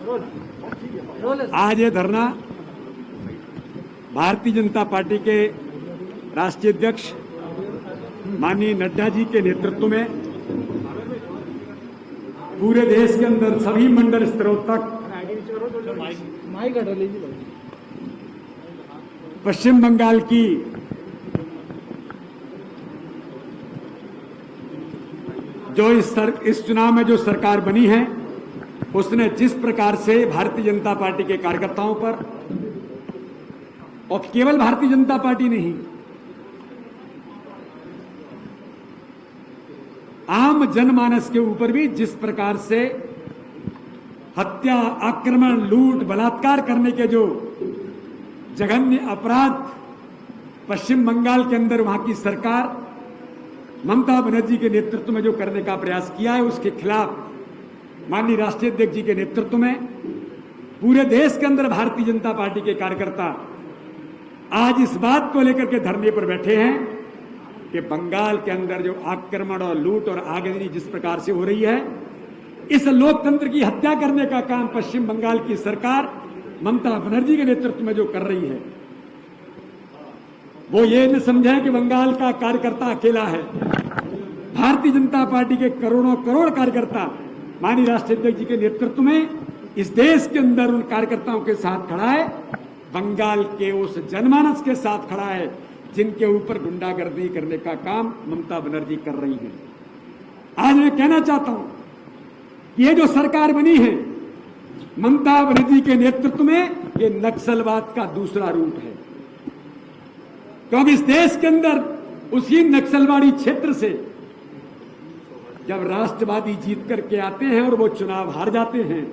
आज ये धरना भारतीय जनता पार्टी के राष्ट्रीय अध्यक्ष माननीय नड्डा जी के नेतृत्व में पूरे देश के अंदर सभी मंडल स्तरों तक पश्चिम बंगाल की जो इस चुनाव में जो सरकार बनी है उसने जिस प्रकार से भारतीय जनता पार्टी के कार्यकर्ताओं पर, और केवल भारतीय जनता पार्टी नहीं, आम जनमानस के ऊपर भी जिस प्रकार से हत्या, आक्रमण, लूट, बलात्कार करने के जो जघन्य अपराध पश्चिम बंगाल के अंदर वहां की सरकार ममता बनर्जी के नेतृत्व में जो करने का प्रयास किया है, उसके खिलाफ माननीय राष्ट्रीय अध्यक्ष जी के नेतृत्व में पूरे देश के अंदर भारतीय जनता पार्टी के कार्यकर्ता आज इस बात को लेकर के धरने पर बैठे हैं कि बंगाल के अंदर जो आक्रमण और लूट और आगजनी जिस प्रकार से हो रही है, इस लोकतंत्र की हत्या करने का काम पश्चिम बंगाल की सरकार ममता बनर्जी के नेतृत्व में जो कर रही है, वो ये न समझे कि बंगाल का कार्यकर्ता अकेला है। भारतीय जनता पार्टी के करोड़ों करोड़ कार्यकर्ता माननीय राष्ट्रीय अध्यक्ष जी के नेतृत्व में इस देश के अंदर उन कार्यकर्ताओं के साथ खड़ा है, बंगाल के उस जनमानस के साथ खड़ा है जिनके ऊपर गुंडागर्दी करने का काम ममता बनर्जी कर रही है। आज मैं कहना चाहता हूं कि ये जो सरकार बनी है ममता बनर्जी के नेतृत्व में, ये नक्सलवाद का दूसरा रूप है, क्योंकि इस देश के अंदर उसी नक्सलवाड़ी क्षेत्र से जब राष्ट्रवादी जीत करके आते हैं और वो चुनाव हार जाते हैं,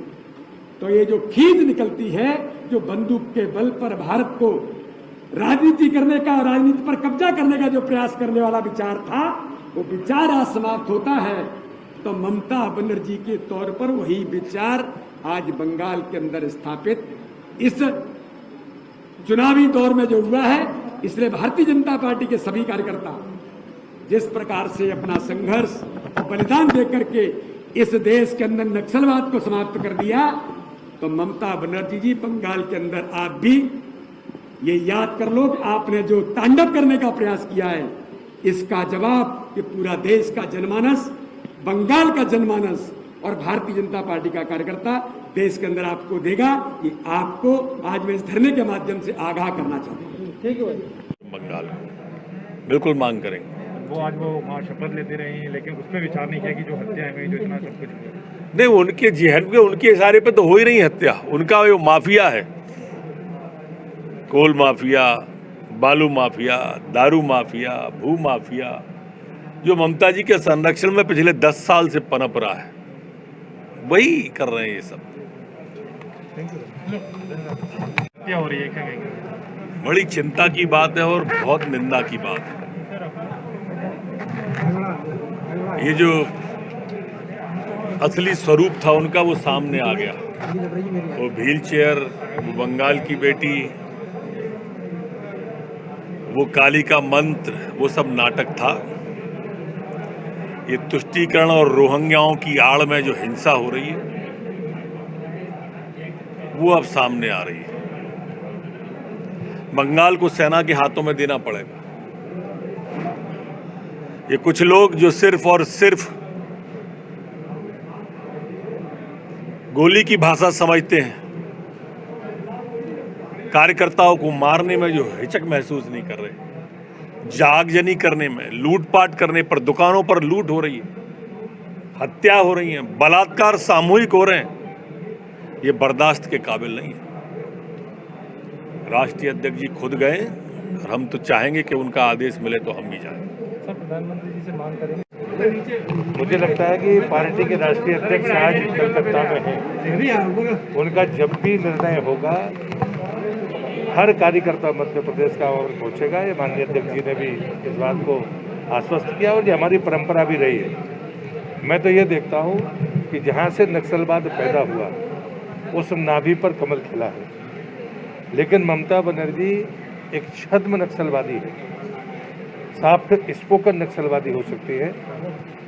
तो ये जो खींच निकलती है, जो बंदूक के बल पर भारत को राजनीति करने का, राजनीति पर कब्जा करने का जो प्रयास करने वाला विचार था, वो विचार आज समाप्त होता है। तो ममता बनर्जी के तौर पर वही विचार आज बंगाल के अंदर स्थापित इस चुनावी दौर में जो हुआ है, इसलिए भारतीय जनता पार्टी के सभी कार्यकर्ता जिस प्रकार से अपना संघर्ष और बलिदान देकर के इस देश के अंदर नक्सलवाद को समाप्त कर दिया, तो ममता बनर्जी जी बंगाल के अंदर आप भी ये याद कर लो कि आपने जो तांडव करने का प्रयास किया है, इसका जवाब ये पूरा देश का जनमानस, बंगाल का जनमानस और भारतीय जनता पार्टी का कार्यकर्ता देश के अंदर आपको देगा। कि आपको आज मैं इस धरने के माध्यम से आगाह करना चाहता हूँ। ठीक है भाई, बंगाल को बिल्कुल मांग करेंगे। वो आज वो वहाँ शपथ लेते रहे हैं, लेकिन उसमें विचार नहीं किया कि जो हत्या है, जो इतना सब कुछ नहीं, उनके जहन पे, उनके इशारे पे तो हो ही रही हत्या। उनका वो माफिया है, कोल माफिया, बालू माफिया, दारू माफिया, भू माफिया, जो ममता जी के संरक्षण में पिछले 10 साल से पनप रहा है, वही कर रहे हैं ये सब। क्या हो रही है, क्या कहेंगे? बड़ी चिंता की बात है और बहुत निंदा की बात है। ये जो असली स्वरूप था उनका वो सामने आ गया। वो व्हील चेयर, वो बंगाल की बेटी, वो काली का मंत्र, वो सब नाटक था। ये तुष्टीकरण और रोहिंग्याओं की आड़ में जो हिंसा हो रही है वो अब सामने आ रही है। बंगाल को सेना के हाथों में देना पड़ेगा। ये कुछ लोग जो सिर्फ और सिर्फ गोली की भाषा समझते हैं, कार्यकर्ताओं को मारने में जो हिचक महसूस नहीं कर रहे, जागजनी करने में, लूटपाट करने पर, दुकानों पर लूट हो रही है, हत्या हो रही है, बलात्कार सामूहिक हो रहे हैं, ये बर्दाश्त के काबिल नहीं है। राष्ट्रीय अध्यक्ष जी खुद गए और हम तो चाहेंगे कि उनका आदेश मिले तो हम भी जाएं। सर, प्रधानमंत्री जी से मांग करेंगे। मुझे लगता है कि पार्टी के राष्ट्रीय अध्यक्ष आज कलकत्ता में हैं। उनका जब भी निर्णय होगा, हर कार्यकर्ता मध्य प्रदेश का और पहुंचेगा। ये माननीय अध्यक्ष जी ने भी इस बात को आश्वस्त किया और ये हमारी परंपरा भी रही है। मैं तो ये देखता हूँ कि जहाँ से नक्सलवाद पैदा हुआ उस नाभि पर कमल खिला है, लेकिन ममता बनर्जी एक छद्म नक्सलवादी है, साफ स्पोकन नक्सलवादी हो सकती है।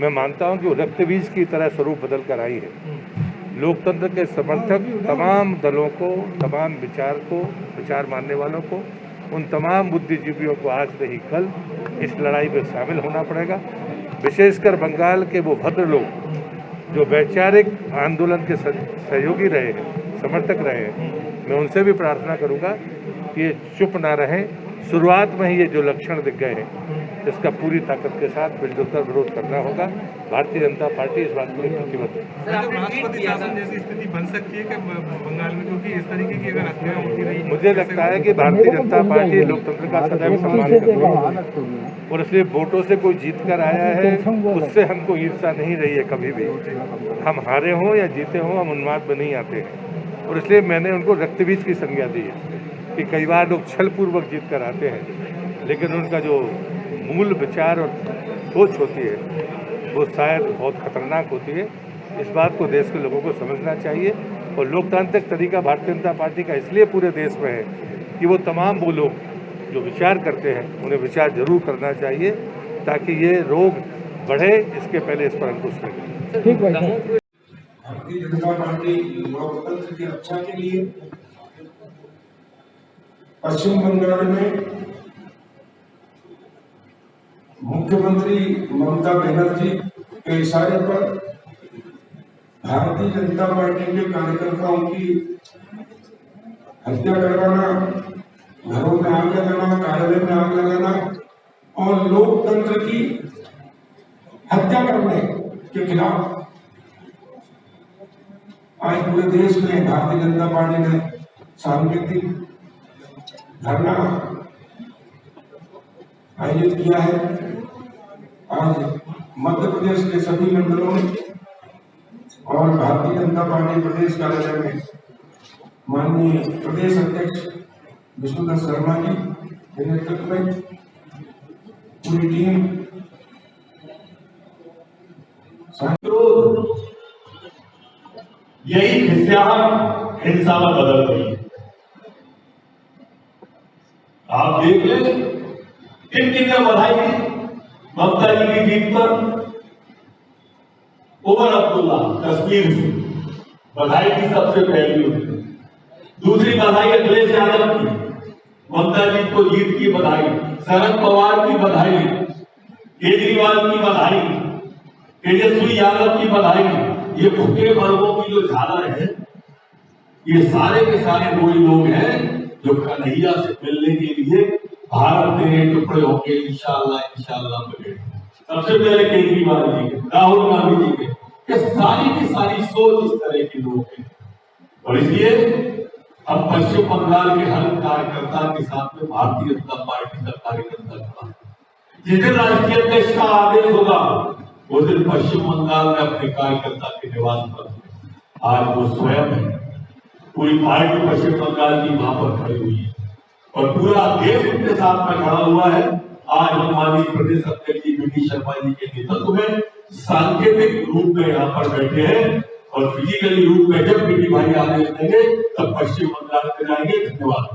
मैं मानता हूं कि वो रक्तबीज की तरह स्वरूप बदल कर आई है। लोकतंत्र के समर्थक तमाम दलों को, तमाम विचार मानने वालों को, उन तमाम बुद्धिजीवियों को आज नहीं कल इस लड़ाई में शामिल होना पड़ेगा। विशेषकर बंगाल के वो भद्र लोग जो वैचारिक आंदोलन के सहयोगी रहे हैं, समर्थक रहे हैं, मैं उनसे भी प्रार्थना करूंगा कि ये चुप ना रहें। शुरुआत में ही ये जो लक्षण दिख गए हैं, इसका पूरी ताकत के साथ मिलजुल कर विरोध करना होगा। भारतीय जनता पार्टी इस बात के लिए प्रतिबद्ध है। राष्ट्रपति शासन जैसी स्थिति बन सकती है कि बंगाल में, क्योंकि इस तरीके की अगर हत्याएं होती रही, मुझे लगता है कि भारतीय जनता पार्टी लोकतंत्र का सदैव सम्मान करती है और इसलिए वोटों से कोई जीत कर आया है, उससे हमको ईर्ष्या नहीं रही है कभी भी। हम हारे हों या जीते हों, हम उन्माद में नहीं आते हैं और इसलिए मैंने उनको रक्तबीज की संज्ञा दी है कि कई बार लोग छलपूर्वक जीत कर आते हैं, लेकिन उनका जो मूल विचार और सोच होती है वो शायद बहुत खतरनाक होती है। इस बात को देश के लोगों को समझना चाहिए और लोकतांत्रिक तरीका भारतीय जनता पार्टी का इसलिए पूरे देश में है कि वो तमाम वो लोग जो विचार करते हैं उन्हें विचार जरूर करना चाहिए ताकि ये रोग बढ़े, इसके पहले इस पर अंकुश लगे। भारतीय जनता पार्टी लोकतंत्र की रक्षा के लिए पश्चिम बंगाल में मुख्यमंत्री ममता बनर्जी के इशारे पर भारतीय जनता पार्टी के कार्यकर्ताओं की हत्या करवाना, घरों में आग लगाना, कार्यालय में आग लगाना और लोकतंत्र की हत्या करने के खिलाफ आज पूरे देश में भारतीय जनता पार्टी ने सांकेतिक धरना आयोजित किया है। आज मध्य प्रदेश के सभी मंडलों में और भारतीय जनता पार्टी प्रदेश कार्यालय में माननीय प्रदेश अध्यक्ष विष्णुदत्त शर्मा जी के नेतृत्व में पूरी टीम यही हिंसा में बदल गई है। आप देख लें किन किन ने बधाई दी ममता जी की जीत पर। उमर अब्दुल्ला कश्मीर से बधाई की सबसे पहली होती। दूसरी बधाई अखिलेश यादव की, ममता जी को जीत की बधाई। शरद पवार की बधाई, केजरीवाल की बधाई, तेजस्वी यादव की बधाई। ये भूखे वर्गों की जो झालर है, ये सारे के सारे वही लोग हैं जो कन्हैया से मिलने के लिए भारत देने टुकड़े होंगे इंशाअल्लाह मिलेंगे। सबसे पहले केजरीवाल जी के, राहुल गांधी जी के, ये सारी की सारी सोच इस तरह के लोग हैं और इसलिए हम पश्चिम बंगाल के हर कार्यकर्ता के साथ में भारतीय जनता पार्टी का कार्यकर्ता खड़ा है। जिस दिन राष्ट्रीय अध्यक्ष का आदेश होगा उस दिन पश्चिम बंगाल में अपने कार्यकर्ता के निवास पर आज वो स्वयं पूरी पार्टी पश्चिम बंगाल की वहां पर खड़ी हुई है और पूरा देश उनके साथ में खड़ा हुआ है। आज हम माननीय प्रदेश अध्यक्ष जी वी शर्मा जी के नेतृत्व में सांकेतिक रूप में यहाँ पर बैठे हैं और फिजिकली रूप में जब बीडी भाई आदेश देंगे तब पश्चिम बंगाल में जाएंगे। धन्यवाद।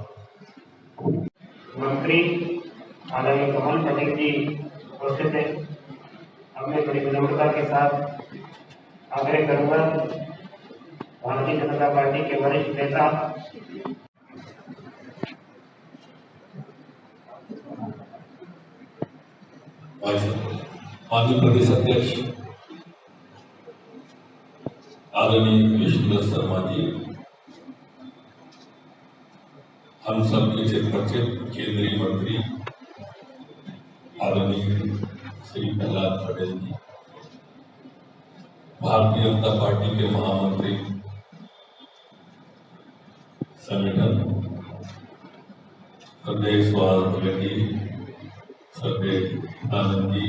मंत्री आदरणीय कमल पटेल जी उपस्थित है। अब मैं बड़ी विनम्रता के साथ आग्रह करूंगा भारतीय जनता पार्टी के वरिष्ठ नेता माननीय प्रदेश अध्यक्ष आदरणीय विष्णुदत्त शर्मा जी, हम सबके चिरपरिचित केंद्रीय मंत्री आदरणीय श्री प्रहलाद पटेल जी, भारतीय जनता पार्टी के महामंत्री संगठन श्रद्धेय स्वागत जी, श्रद्धेय आनंद जी,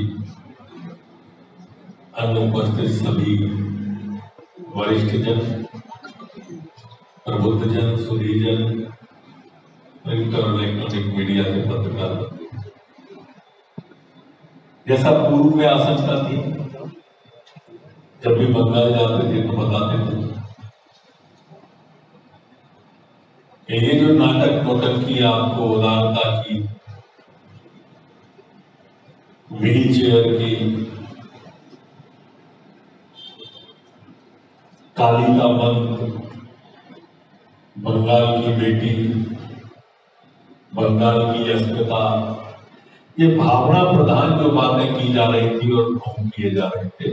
अन्य उपस्थित सभी वरिष्ठ जन, प्रबुद्ध जन, सुधीजन, प्रिंट और इलेक्ट्रॉनिक मीडिया के पत्रकार बंधु, जैसा पूर्व में आशंका थी, जब भी बंगाल जाते थे तो बताते थे कि ये जो नाटक नौटंकी आपको उदारता की, व्हील चेयर की, कालिका मंत्र, बंगाल की बेटी, बंगाल की अस्मिता, ये भावना प्रधान जो बातें की जा रही थी और ढोंग किए जा रहे थे,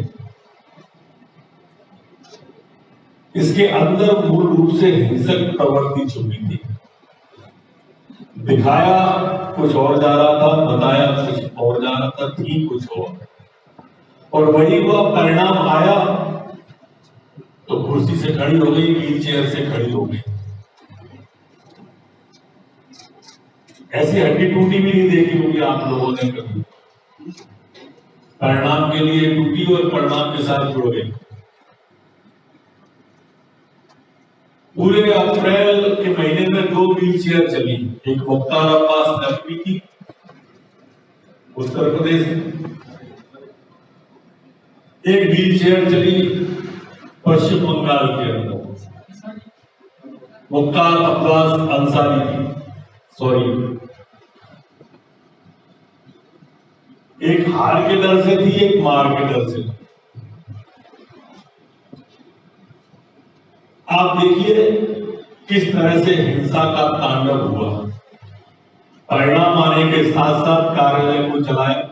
इसके अंदर मूल रूप से हिंसक प्रवृत्ति छुपी थी। दिखाया कुछ और जा रहा था, बताया कुछ और जा रहा था, थी कुछ और वही हुआ। परिणाम आया तो कुर्सी से खड़ी हो गई, व्हील चेयर से खड़ी हो गई। ऐसी हड्डी टूटी भी नहीं देखी होगी आप लोगों ने कभी। परिणाम के लिए टूटी और परिणाम के साथ जुड़ गई। पूरे अप्रैल के महीने में 2 व्हील चेयर चली, एक मुख्तार अब्बास नकवी की उत्तर प्रदेश में, एक व्हील चेयर चली पश्चिम बंगाल के अंदर मुख्तार अब्बास अंसारी की, एक हार के डर से थी, एक मार के डर से। आप देखिए किस तरह से हिंसा का तांडव हुआ। परिणाम आने के साथ साथ कार्यालय को चलाया,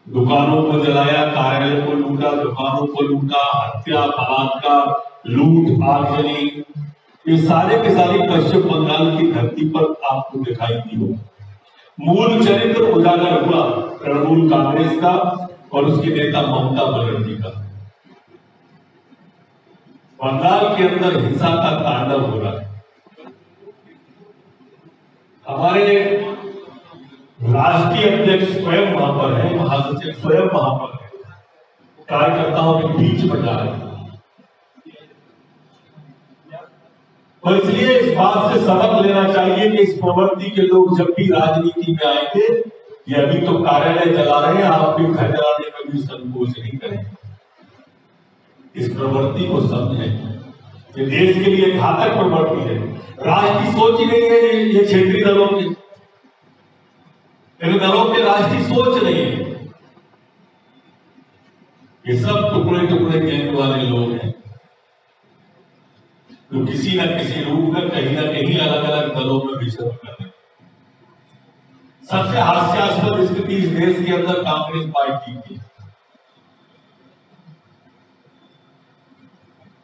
दुकानों को जलाया, कार्यालय को लूटा, दुकानों को लूटा, हत्या, बलात्कार, लूट, आगजनी, ये सारे के सारे पश्चिम बंगाल की धरती पर आपको दिखाई दी हो। मूल चरित्र उजागर हुआ तृणमूल कांग्रेस का और उसके नेता ममता बनर्जी का। बंगाल के अंदर हिंसा का तांडव हो रहा है। हमारे राष्ट्रीय अध्यक्ष स्वयं वहां पर है, महासचिव स्वयं वहां पर है, कार्यकर्ताओं के बीच में जा रहे हैं। और इसलिए इस बात से सबक लेना चाहिए कि इस प्रवृत्ति के लोग जब भी राजनीति में आएंगे, ये अभी तो कार्यालय जला रहे हैं, आप भी घर जलाने में भी संकोच नहीं करें। इस प्रवृत्ति को समझें, ये देश के लिए घातक प्रवृत्ति है। राष्ट्रीय सोच ही नहीं है ये क्षेत्रीय दलों की, इन दलों के राष्ट्रीय सोच नहीं है। ये सब टुकड़े टुकड़े गैंग वाले लोग हैं जो किसी न किसी रूप में कहीं ना कहीं अलग अलग दलों में विचरण कर रहे हैं। सबसे हास्यास्पद स्थिति इस देश के अंदर कांग्रेस पार्टी की।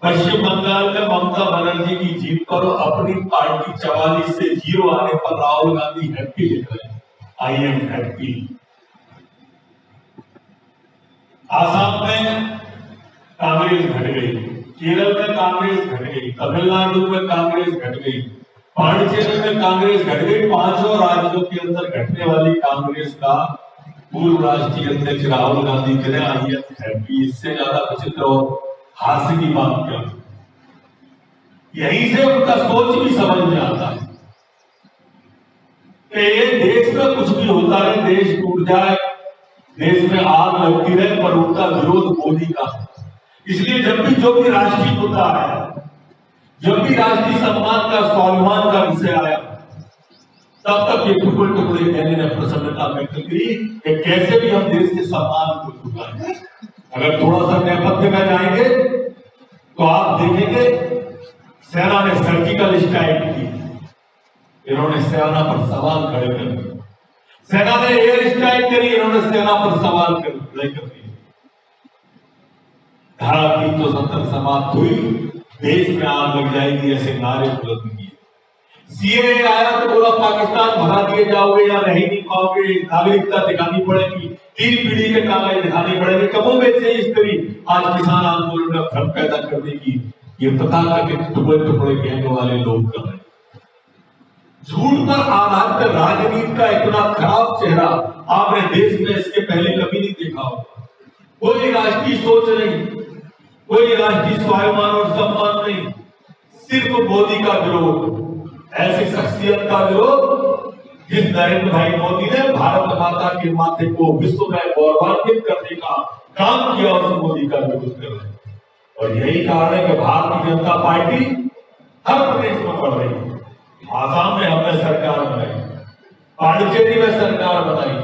पश्चिम बंगाल में ममता बनर्जी की जीत पर अपनी पार्टी 44 से 0 आने पर राहुल गांधी हैप्पी लिख रहे हैं, आई एम हैप्पी। आसाम में कांग्रेस घट गई, केरल में कांग्रेस घट गई, तमिलनाडु में कांग्रेस घट गई, पांडिचेरी में कांग्रेस घट गई। 5 राज्यों के अंदर घटने वाली कांग्रेस का पूर्व राष्ट्रीय अध्यक्ष राहुल गांधी कह रहे आई एम हैप्पी। इससे ज्यादा विचित्र और हास्य की बात क्या। यहीं से उनका सोच भी समझ में आता है कि ये देश में कुछ भी होता है, देश टूट जाए, देश में आग लगती रहे, पर उनका विरोध मोदी का है। इसलिए जब भी जो भी राष्ट्रीय मुद्दा आया, जब भी राष्ट्रीय सम्मान का स्वाभिमान का विषय आया, तब तक ये टुकड़े टुकड़े कहने ने प्रसन्नता व्यक्त की कि कैसे भी हम देश के सम्मान को चुकाएं। अगर थोड़ा सा नेपथ्य में जाएंगे तो आप देखेंगे सेना ने सर्जिकल स्ट्राइक की, इन्होंने सेना पर सवाल खड़े कर दिए। सेना ने एयर स्ट्राइक करी, इन्होंने सेना पर सवाल खड़े कर दिए। धारा 370 समाप्त हुई, देश में आग लग जाएगी ऐसे नारे बुलंद किए। सीएए आया तो बोला पाकिस्तान भगा दिए जाओगे या रह नहीं पाओगे, नागरिकता दिखानी पड़ेगी, 3 पीढ़ी के कागज दिखाने पड़ेंगे। कमोबेश से इस तरह आज किसान आंदोलन में भ्रम पैदा करने की ये तथाकथित टुकड़े टुकड़े गैंग वाले लोग कर रहे हैं। झूठ पर आधारित राजनीति का इतना खराब चेहरा आपने देश में इसके पहले कभी नहीं देखा होगा। कोई राष्ट्रीय सोच नहीं, कोई राष्ट्रीय स्वाभिमान और सम्मान नहीं, सिर्फ मोदी का विरोध, ऐसी शख्सियत का विरोध जिस नरेंद्र भाई मोदी ने भारत माता के माथे को विश्व में गौरवान्वित करने का काम किया, उस मोदी का विरोध कर रहे हैं। और यही कारण है कि भारतीय जनता पार्टी हर प्रदेश में बढ़ रही है। आसाम में हमने सरकार बनाई, पांडिचेरी में सरकार बनाई,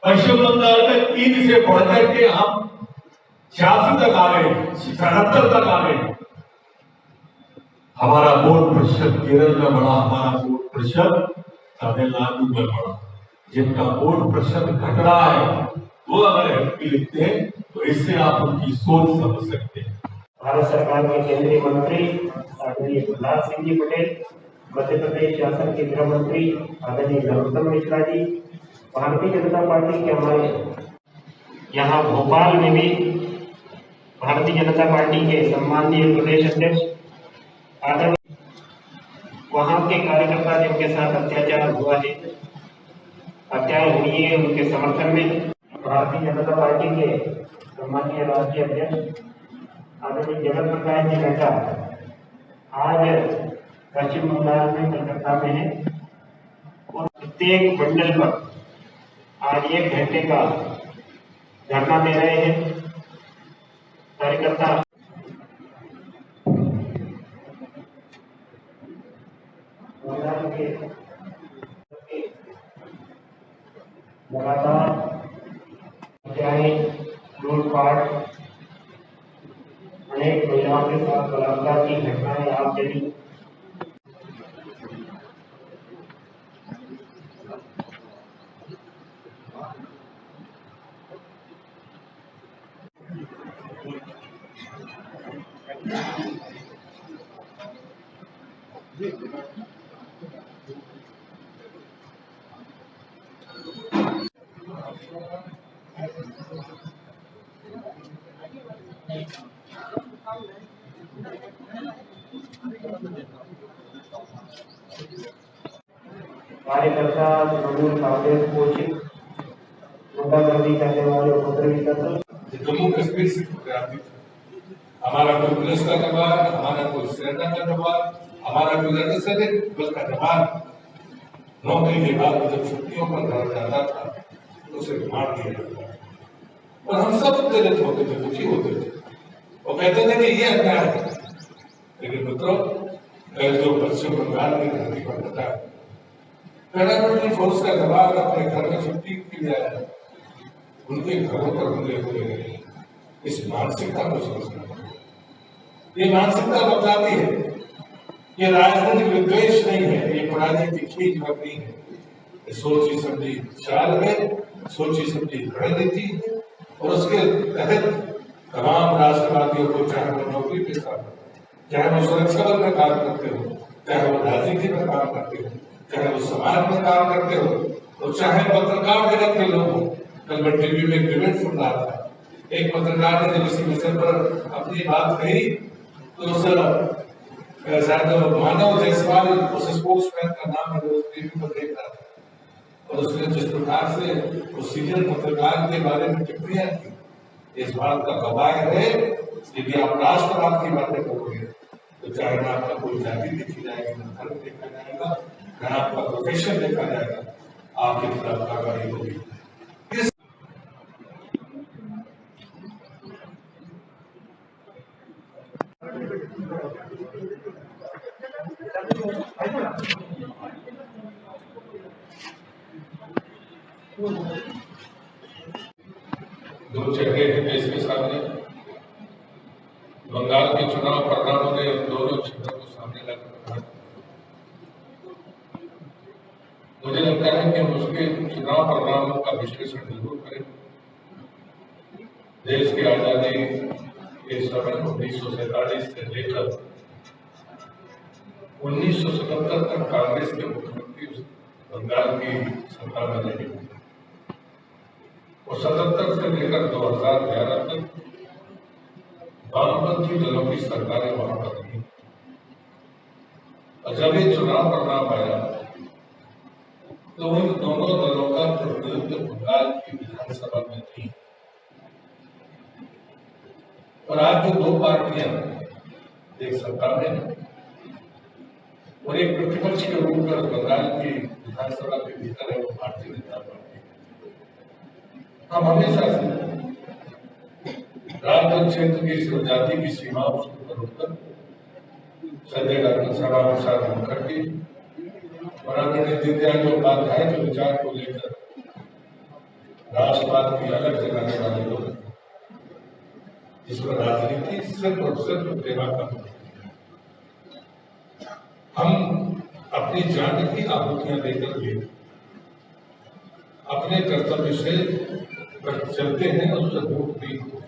पश्चिम बंगाल में 3 से बढ़कर के हम 86 तक आ गए, 77 तक आ गए। हमारा वोट प्रतिशत केरल में बढ़ा, हमारा वोट प्रतिशत तमिलनाडु में बढ़ा। जिनका वोट प्रतिशत घट रहा है वो अगर एमपी लिखते हैं तो इससे आप उनकी सोच समझ सकते हैं। भारत सरकार के केंद्रीय मंत्री आदरणीय प्रहलाद सिंह जी पटेल, मध्य प्रदेश शासन के गृह मंत्री आदरणीय नरोत्तम मिश्रा जी, भारतीय जनता पार्टी के हमारे यहाँ भोपाल में भी भारतीय जनता पार्टी के सम्माननीय प्रदेश अध्यक्ष आदरणीय, वहाँ के कार्यकर्ता जिनके साथ अत्याचार हुआ है, हत्याएं हुई है, उनके समर्थन में भारतीय जनता पार्टी के सम्माननीय राष्ट्रीय अध्यक्ष आदरणीय जगत प्रकाश जी नड्डा आज पश्चिम बंगाल में कलकत्ता में है और प्रत्येक मंडल पर आज 1 घंटे का धरना दे रहे हैं। कार्यकर्ता लगातार चाहे लूटपाट, अनेक महिलाओं के साथ बलात्कार की घटनाएं आप चली। कार्यकर्ता तृणमूल कांग्रेस पोषित गुंडागर्दी करने वाले उपद्रवी तत्व जम्मू कश्मीर से हमारा कोई पुलिस का जवान, हमारा कोई सेना का जवान, हमारा कोई अर्धसैनिक बल का जवान नौकरी के बाद जब छुट्टियों पर घर जाता था तो उसे मार दिया जाता था और हम सब उत्तेजित होते थे, दुखी होते थे और कहते थे कि ये अन्याय है। लेकिन मित्रों, जो पश्चिम बंगाल की धरती पर होता है, पैरामिलिट्री फोर्स का जवान अपने घर में छुट्टी के लिए आया, उनके घरों पर हमले हुए हैं। इस मानसिकता को समझना, ये मानसिकता बताती है, ये राजनीतिक विद्वेष नहीं है, ये राजनीतिक खींच नहीं है, ये सोची समझी चाल है, सोची समझी रणनीति है और उसके तहत तमाम राष्ट्रवादियों को, चाहे वो नौकरी पेशा हो, चाहे वो सुरक्षा बल में काम करते हो, चाहे वो राजनीति में काम करते हो, चाहे वो समाज में काम करते हो और चाहे पत्रकार जगत के लोग हो। कल मैं टीवी में एक डिबेट सुन रहा था, एक पत्रकार ने जब इसी विषय पर अपनी बात कही तो उस शायद मानव जायसवाल उस स्पोक्समैन का नाम है, टीवी पर देख रहा था और उसने जिस प्रकार से उस सीनियर पत्रकार के बारे में टिप्पणियां की, इस बात का गवाह है यदि आप राष्ट्रवाद की बातें करोगे तो चाहे ना आपका कोई जाति देखी जाएगी, ना धर्म देखा जाएगा, ना आपका प्रोफेशन देखा जाएगा, आपकी खिलाफ कार्रवाई होगी। दो चेहरे हैं देश के सामने। बंगाल के चुनाव परिणामों ने दोनों चेहरों को सामने रखा। मुझे लगता है कि हम उसके चुनाव परिणामों का विश्लेषण जरूर करें। देश की आजादी के समय 1947 से लेकर 1977 तक कांग्रेस के मुख्यमंत्री बंगाल की सत्ता में रहे और 77 से लेकर 2011 तक वामपंथी दलों की सरकारें वहां पर रही और जब ये चुनाव परिणाम आया तो उन दोनों दलों का प्रतिनिधित्व बंगाल की विधानसभा में थी और आज जो दो पार्टियां, एक सत्ता में और एक प्रतिपक्ष के रूप में बंगाल की विधानसभा के भीतर है, वो भारतीय जनता पार्टी। हम हमेशा से राजनीतिक क्षेत्र की जनजाति की सीमाओं को रोककर संजय गांधी समावेशान मुखर्जी और आदरणीय दीनदयाल उपाध्याय के विचार को लेकर राष्ट्रवाद की अलग जगाने वाले लोग जिसमें राजनीति सिर्फ और सिर्फ सेवा का हम अपनी जान की आहुतियां देकर भी अपने कर्तव्य से चलते हैं, उससे दूर नहीं होते।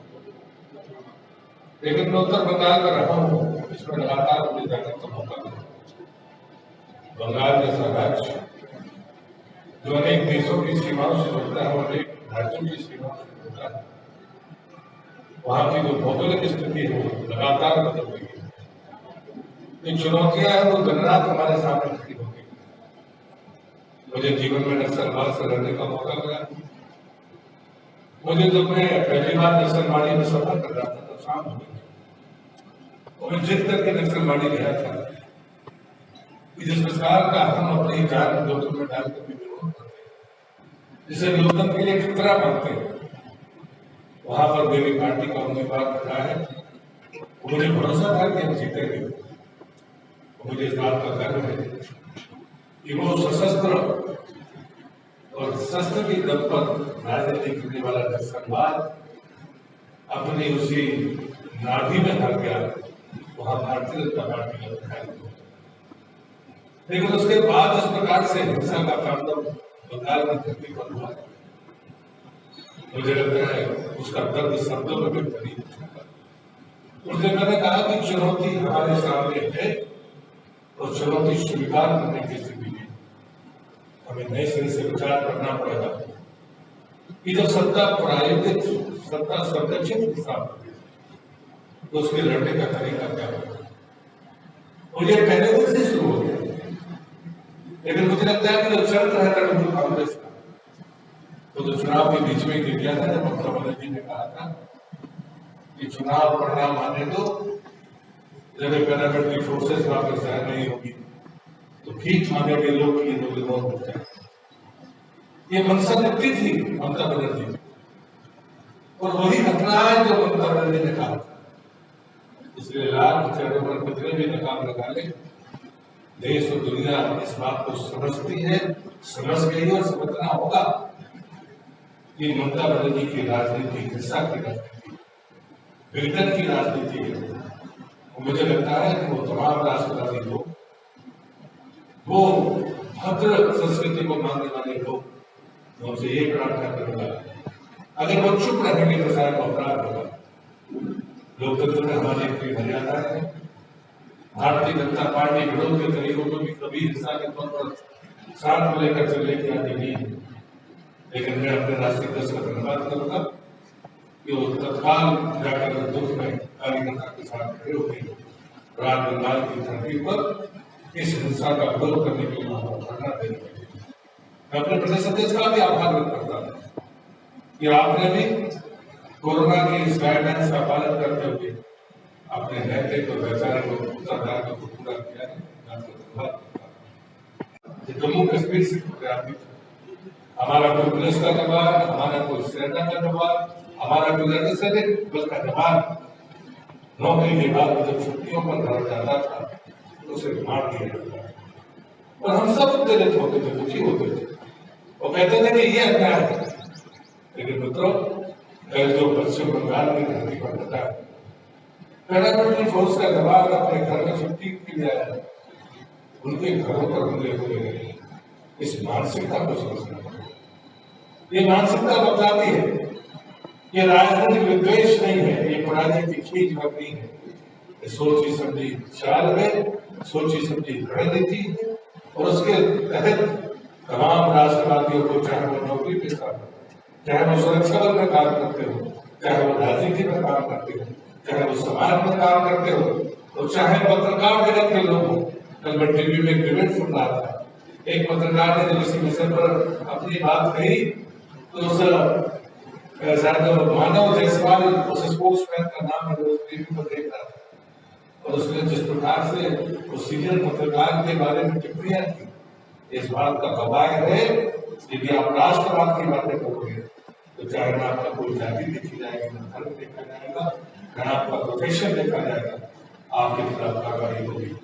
लेकिन मैं उत्तर बंगाल में रहा हूँ, इसमें लगातार मुझे जाने का मौका मिला। बंगाल जैसा राज्य जो अनेक देशों की सीमाओं से जुड़ता है, अनेक राज्यों की सीमाओं से जुड़ता है, वहां की जो भौगोलिक स्थिति है वो लगातार बदल रही है। जो चुनौतियां हैं वो दिन रात हमारे सामने खड़ी होती है। मुझे जीवन में नक्सलवाद से लड़ने का मौका मिला। मुझे जब मैं पहली बार नक्सलवाड़ी में सफर कर रहा था तो शाम हो गई और मैं जिद करके नक्सलवाड़ी गया था कि जिस प्रकार का हम अपनी जान जोखिम में डालकर भी विरोध करते हैं, जिसे लोकतंत्र के लिए खतरा मानते हैं, वहां पर मेरी पार्टी का उम्मीदवार खड़ा है। मुझे भरोसा था कि हम जीतेंगे। मुझे इस बात का गर्व है कि वो सशस्त्र और शस्त्र की दम पर राजनीति करने वाला नक्सलवाद अपनी उसी नाभि में हर गया, वहां भारतीय जनता पार्टी का विधायक। लेकिन उसके बाद इस प्रकार से हिंसा का तांडव बंगाल की धरती पर हुआ, मुझे लगता है उसका दर्द शब्दों में व्यक्त नहीं हो सकता। उसने मैंने कहा कि चुनौती हमारे सामने है और चुनौती स्वीकार करने की स्थिति में हमें नए सिरे से विचार करना पड़ेगा कि जब सत्ता प्रायोगिक, सत्ता संरक्षित हिसाब तो उसके लड़ने का तरीका क्या होगा। और ये पहले दिन से शुरू हो गया, लेकिन मुझे लगता है कि जो चल रहा है तृणमूल कांग्रेस का, तो चुनाव के बीच में गिर गया था जब ममता बनर्जी ने कहा था कि चुनाव परिणाम आने दो, जब पैरामिलिट्री फोर्सेस वापस जाए नहीं होगी तो ठीक माने के लोग की तो विरोध हो जाए। ये मंशा निकली थी ममता बनर्जी और वही घटना है जो ममता बनर्जी ने कहा था। इसलिए लाल चेहरों पर कितने भी नकाब लगा ले, देश और दुनिया इस बात को समझती है, समझ गई और समझना होगा कि ममता बनर्जी की राजनीति हिंसा की राजनीति, विघटन की राजनीति है। मुझे लगता है कि वो तमाम राष्ट्रवादी लोग, वो भद्र संस्कृति को मानने वाले लोग, उनसे ये प्रार्थना करूंगा, अगर वो चुप रहेंगे तो शायद अपराध होगा। लोकतंत्र में हमारी अपनी मर्यादा है। भारतीय जनता पार्टी विरोध के तरीकों को भी कभी हिंसा के तौर पर साथ में लेकर चलने की आदि नहीं है। लेकिन मैं अपने राष्ट्रीय अध्यक्ष का धन्यवाद करूंगा कि वो तत्काल जाकर दुख में कार्यकर्ता के साथ खड़े होते हैं, राज बंगाल की धरती पर इस हिंसा का विरोध करने के लिए धरना दे रहे हैं। मैं अपने प्रदेश अध्यक्ष का भी आभार व्यक्त करता हूँ कि आपने भी कोरोना की इस गाइडलाइंस का पालन करते हुए अपने नैतिक और वैचारिक उत्तरदायित्व को पूरा किया है। जम्मू कश्मीर से हमारा कोई पुलिस का जवान, हमारा कोई सेना का जवान, हमारा कोई अर्धसैनिक बल का जवान नौकरी के बाद जब छुट्टियों पर घर जाता था तो उसे मार दिया जाता था और हम सब उत्तेजित होते थे, दुखी होते थे और कहते थे कि ये अन्याय है। लेकिन मित्रों, जो पश्चिम बंगाल की धरती पर होता है, पैरामिलिट्री फोर्स का जवान अपने घर में छुट्टी के लिए आया, उनके घरों पर हमले हुए हैं। इस मानसिकता को समझना, ये मानसिकता बताती है ये राजनीतिक विद्वेष नहीं है, ये राजनीतिक खींच नहीं है, ये सोची समझी चाल है, सोची समझी रणनीति और उसके तहत तमाम राष्ट्रवादियों को, चाहे वो नौकरी पेशा हो, चाहे वो सुरक्षा बल में काम करते हो, चाहे वो राजनीति में काम करते हो, चाहे वो समाज में काम करते हो, और चाहे पत्रकार जगत के लोग हो। कल मैं टीवी में एक डिबेट सुन रहा था, एक पत्रकार ने जब इसी विषय पर अपनी बात कही तो उस मानव जायसवाल, उस स्पोर्ट्समैन का नाम है, उस टीवी पर देख रहा था और उसने जिस प्रकार से उस सीनियर पत्रकार के बारे में टिप्पणियां की, इस बात का गवाह है यदि आप राष्ट्रवाद की बातें करोगे तो चाहे ना आपका कोई जाति देखी जाएगी, ना धर्म देखा जाएगा, ना आपका प्रोफेशन देखा जाएगा, आपके खिलाफ कार्रवाई होगी।